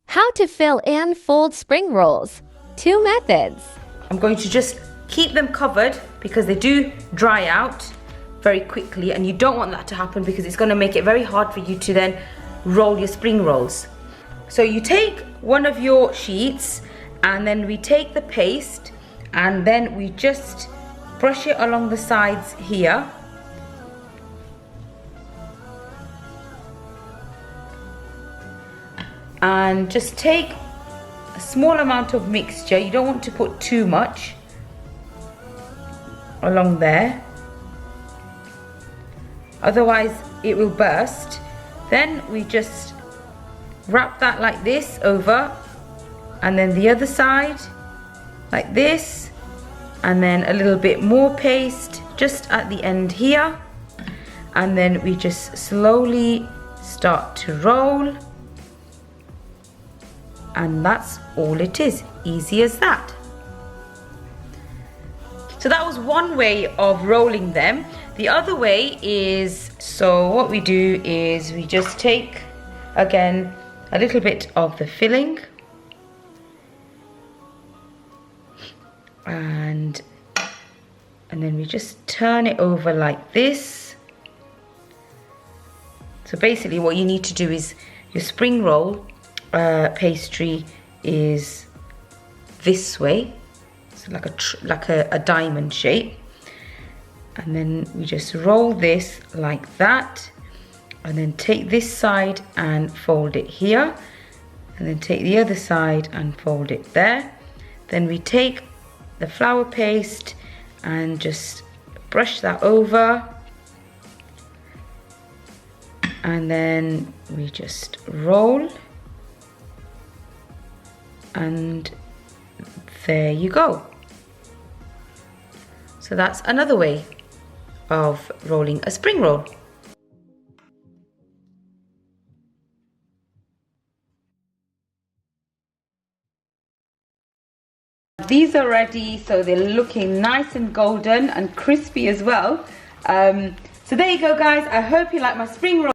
How to fill and fold spring rolls. 2 methods. I'm going to just keep them covered because they do dry out very quickly, and you don't want that to happen because it's going to make it very hard for you to then roll your spring rolls. So you take one of your sheets and then we take the paste and then we just brush it along the sides here. And just take a small amount of mixture. You don't want to put too much along there, otherwise it will burst. Then we just wrap that like this over, and then the other side like this, and then a little bit more paste just at the end here, and then we just slowly start to roll. And that's all it is, easy as that. So that was one way of rolling them. The other way is, so what we do is we just take, again, a little bit of the filling and then we just turn it over like this. So basically what you need to do is your spring roll pastry is this way, so like a diamond shape, and then we just roll this like that, and then take this side and fold it here, and then take the other side and fold it there. Then we take the flour paste and just brush that over, and then we just roll. And there you go. So that's another way of rolling a spring roll. These are ready, so they're looking nice and golden and crispy as well. So there you go, guys. I hope you like my spring roll.